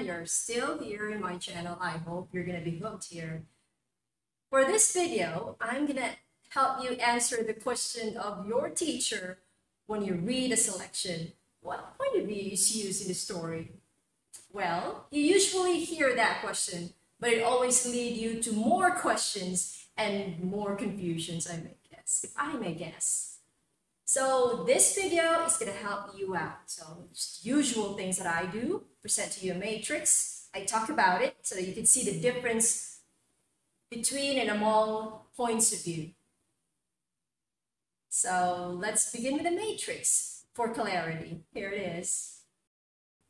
You're still here in my channel. I hope you're gonna be hooked here. For this video, I'm gonna help you answer the question of your teacher when you read a selection. What point of view is used in the story? Well, you usually hear that question, but it always leads you to more questions and more confusions, I may guess, if I may guess. So this video is going to help you out. So just usual things that I do, present to you a matrix. I talk about it so that you can see the difference between and among points of view. So let's begin with the matrix for clarity. Here it is.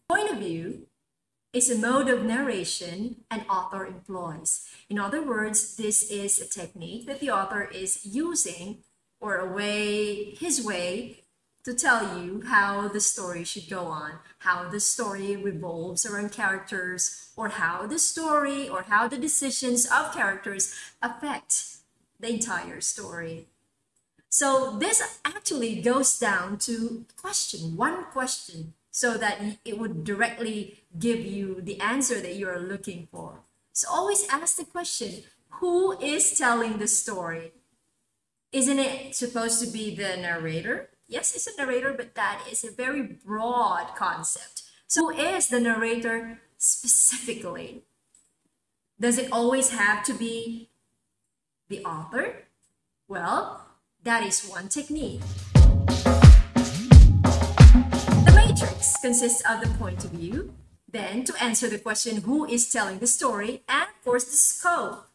Point of view is a mode of narration an author employs. In other words, this is a technique that the author is using, or his way to tell you how the story should go on, how the story revolves around characters, or how the story or how the decisions of characters affect the entire story. So this actually goes down to one question, so that it would directly give you the answer that you're looking for. So always ask the question, who is telling the story? Isn't it supposed to be the narrator? Yes, it's a narrator, but that is a very broad concept. So who is the narrator specifically? Does it always have to be the author? Well, that is one technique. The matrix consists of the point of view, then to answer the question, who is telling the story, and of course the scope.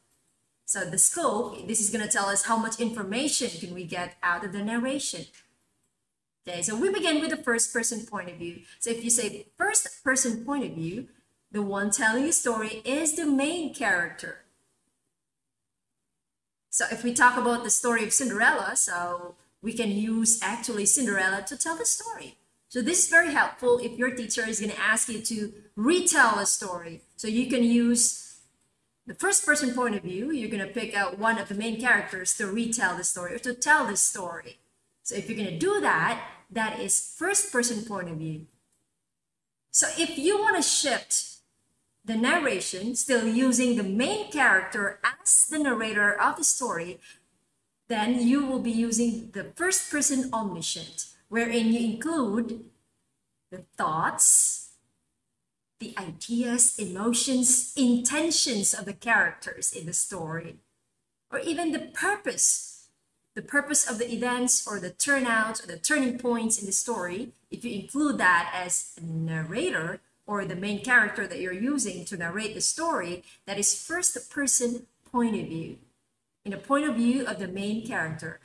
So the scope, this is going to tell us how much information can we get out of the narration. Okay, so we begin with the first person point of view. So if you say first person point of view, the one telling the story is the main character. So if we talk about the story of Cinderella, so we can use actually Cinderella to tell the story. So this is very helpful if your teacher is going to ask you to retell a story. So you can use the first person point of view. You're going to pick out one of the main characters to retell the story or to tell the story. So if you're going to do that, that is first person point of view. So if you want to shift the narration, still using the main character as the narrator of the story, then you will be using the first person omniscient, wherein you include the thoughts, the ideas, emotions, intentions of the characters in the story, or even the purpose of the events or the turnouts or the turning points in the story. If you include that as a narrator or the main character that you're using to narrate the story, that is first person point of view, in the point of view of the main character.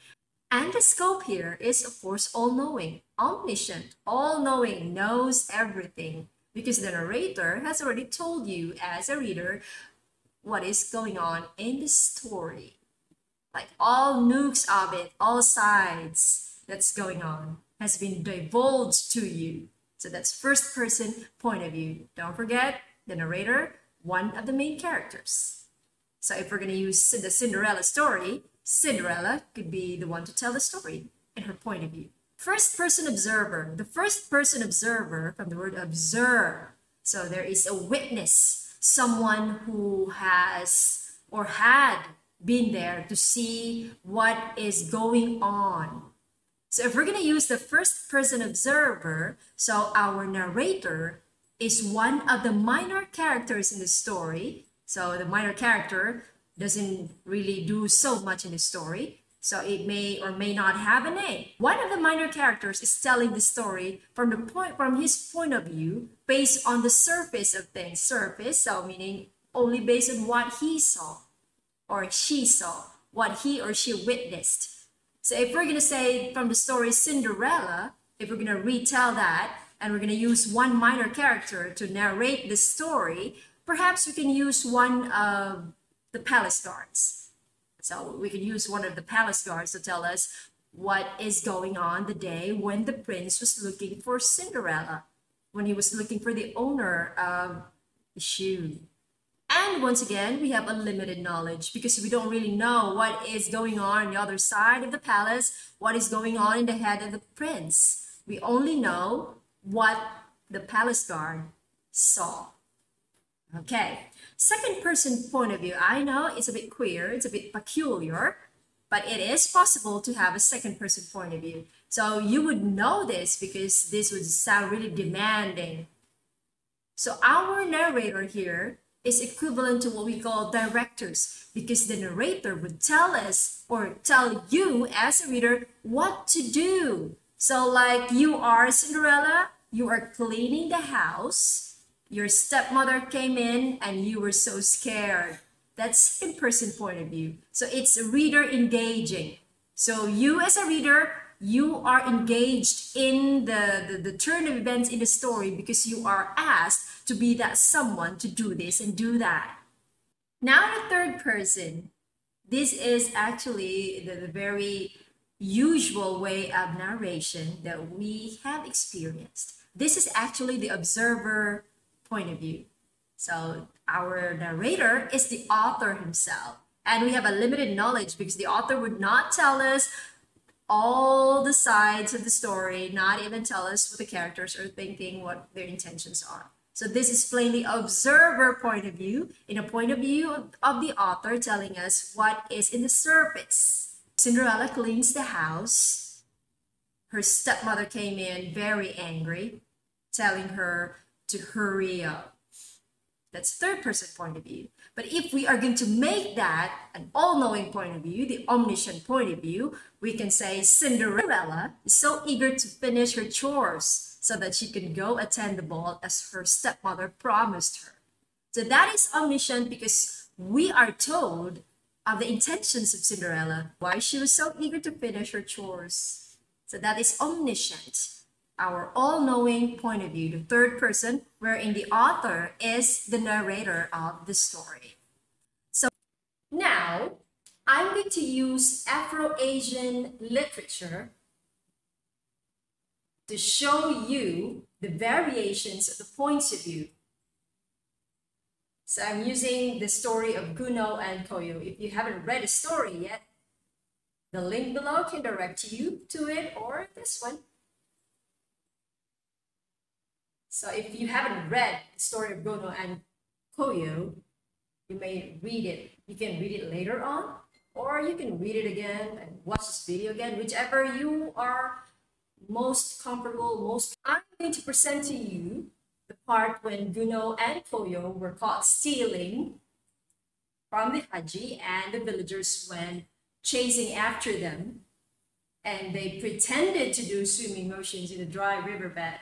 And the scope here is, of course, all-knowing, omniscient, all-knowing, knows everything, because the narrator has already told you as a reader what is going on in the story. Like all nooks of it, all sides that's going on has been divulged to you. So that's first person point of view. Don't forget the narrator, one of the main characters. So if we're going to use the Cinderella story, Cinderella could be the one to tell the story in her point of view. First person observer. The first person observer, from the word observe. So there is a witness, someone who has or had been there to see what is going on. So if we're going to use the first person observer, so our narrator is one of the minor characters in the story. So the minor character doesn't really do so much in the story. So it may or may not have a name. One of the minor characters is telling the story from his point of view, based on the surface of things. Surface, so meaning only based on what he saw or she saw, what he or she witnessed. So if we're going to say from the story Cinderella, if we're going to retell that, and we're going to use one minor character to narrate the story, perhaps we can use one of the palace guards. So we can use one of the palace guards to tell us what is going on the day when the prince was looking for Cinderella. when he was looking for the owner of the shoe. And once again, we have unlimited knowledge because we don't really know what is going on the other side of the palace, what is going on in the head of the prince. We only know what the palace guard saw. Okay, second person point of view. I know it's a bit queer, it's a bit peculiar, but it is possible to have a second person point of view. So you would know this because this would sound really demanding. So our narrator here is equivalent to what we call directors because the narrator would tell us or tell you as a reader what to do. So like you are Cinderella, you are cleaning the house, your stepmother came in and you were so scared. That's second person point of view. So it's reader engaging. So you as a reader, you are engaged in the turn of events in the story because you are asked to be that someone to do this and do that. Now the third person. This is actually the very usual way of narration that we have experienced. This is actually the observer point of view. So our narrator is the author himself. And we have a limited knowledge because the author would not tell us all the sides of the story, not even tell us what the characters are thinking, what their intentions are. So this is plainly observer point of view, in a point of view of the author telling us what is in the surface. Cinderella cleans the house. Her stepmother came in very angry, telling her to hurry up. That's third person point of view. But if we are going to make that an all-knowing point of view, the omniscient point of view, we can say Cinderella is so eager to finish her chores so that she can go attend the ball as her stepmother promised her. So that is omniscient because we are told of the intentions of Cinderella, why she was so eager to finish her chores. So that is omniscient. Our all-knowing point of view, the third person, wherein the author is the narrator of the story. So now, I'm going to use Afro-Asian literature to show you the variations of the points of view. So I'm using the story of Guno and Koyo. If you haven't read the story yet, the link below can direct you to it or this one. So if you haven't read the story of Guno and Koyo, you may read it. You can read it later on, or you can read it again and watch this video again, whichever you are most comfortable, I'm going to present to you the part when Guno and Koyo were caught stealing from the Haji and the villagers when chasing after them, and they pretended to do swimming motions in a dry riverbed.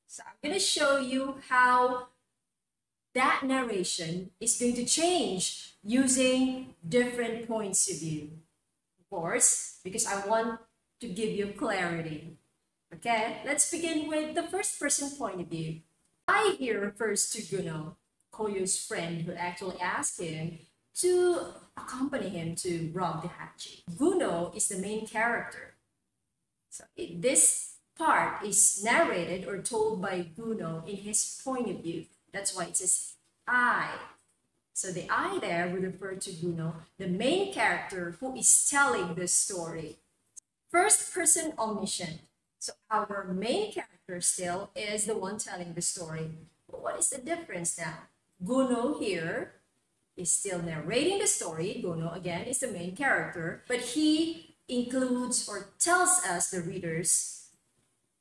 So I'm going to show you how that narration is going to change using different points of view. Of course, because I want to give you clarity. Okay, let's begin with the first person point of view. I here refers to Guno, Koyo's friend, who actually asked him to accompany him to rob the Haji. Guno is the main character. So this part is narrated or told by Guno in his point of view. That's why it says I. So the I there would refer to Guno, the main character who is telling the story. First person omniscient. So our main character still is the one telling the story. But what is the difference now? Guno here is still narrating the story. Guno again is the main character, but he includes or tells us, the readers,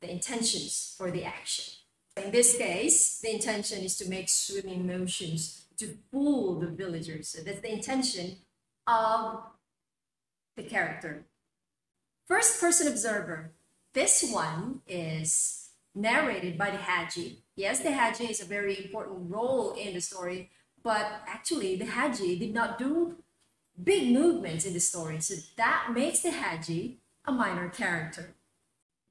the intentions for the action. In this case, the intention is to make swimming motions to fool the villagers. So that's the intention of the character. First person observer. This one is narrated by the Haji. Yes, the Haji is a very important role in the story, but actually the Haji did not do big movements in the story. So that makes the Haji a minor character.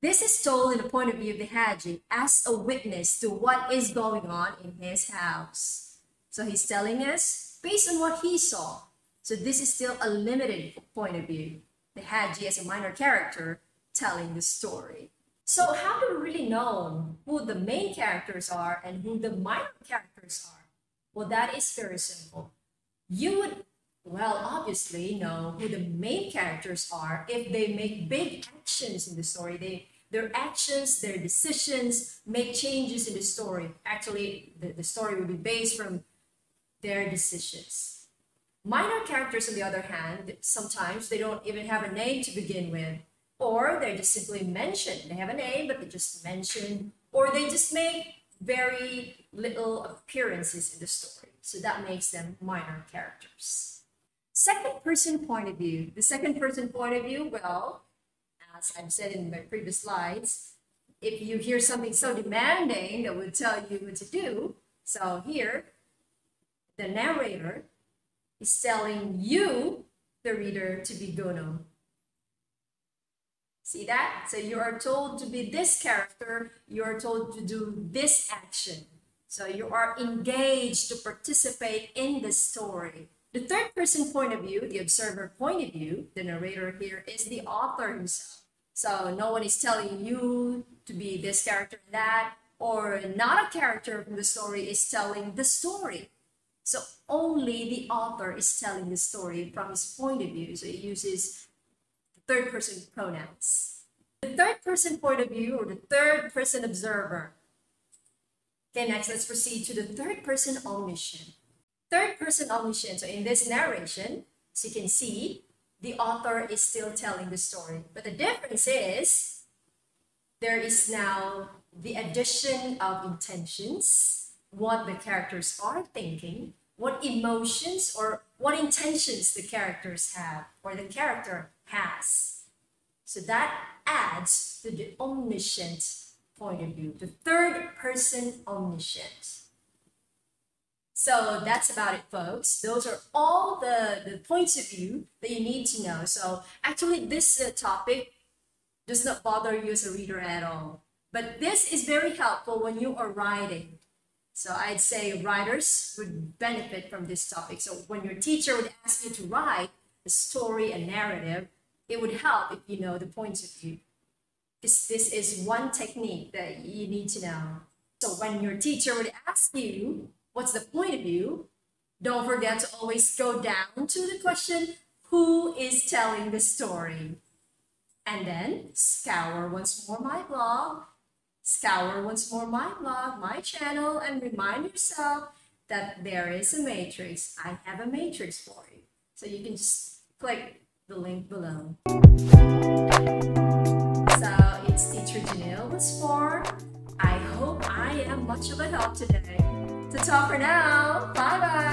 This is told in the point of view of the Haji as a witness to what is going on in his house. So he's telling us based on what he saw. So this is still a limited point of view. The Haji as a minor character telling the story. So how do we really know who the main characters are and who the minor characters are? Well, that is very simple. You would, well, obviously know who the main characters are if they make big actions in the story. Their actions, their decisions make changes in the story. Actually, the story will be based from their decisions. Minor characters, on the other hand, sometimes they don't even have a name to begin with, or they're just simply mentioned. They have a name, but they just mention, or they just make very little appearances in the story. So that makes them minor characters. Second person point of view. The second person point of view, well, as I've said in my previous slides, if you hear something so demanding that would tell you what to do, so here, the narrator is telling you, the reader, to be Gono. See that? So you are told to be this character, you are told to do this action. So you are engaged to participate in the story. The third person point of view, the observer point of view, the narrator here is the author himself. So no one is telling you to be this character and that, or not a character from the story is telling the story. So only the author is telling the story from his point of view. So it uses third person pronouns. The third person point of view, or the third person observer. Okay, next let's proceed to the third person omniscient. Third person omniscient, so in this narration, as you can see, the author is still telling the story. But the difference is, there is now the addition of intentions, what the characters are thinking, what emotions or what intentions the characters have, or the character has. So that adds to the omniscient point of view, the third person omniscient. So that's about it, folks. Those are all the points of view that you need to know. So actually this topic does not bother you as a reader at all. But this is very helpful when you are writing. So I'd say writers would benefit from this topic. So when your teacher would ask you to write a story, a narrative, it would help if you know the points of view. This is one technique that you need to know. So when your teacher would ask you, what's the point of view? Don't forget to always go down to the question, who is telling the story? And then scour once more my blog, my channel, and remind yourself that there is a matrix. I have a matrix for you. So you can just click the link below. So it's Teacher Janelle with Sport. I hope I am much of a help today. To talk for now. Bye bye.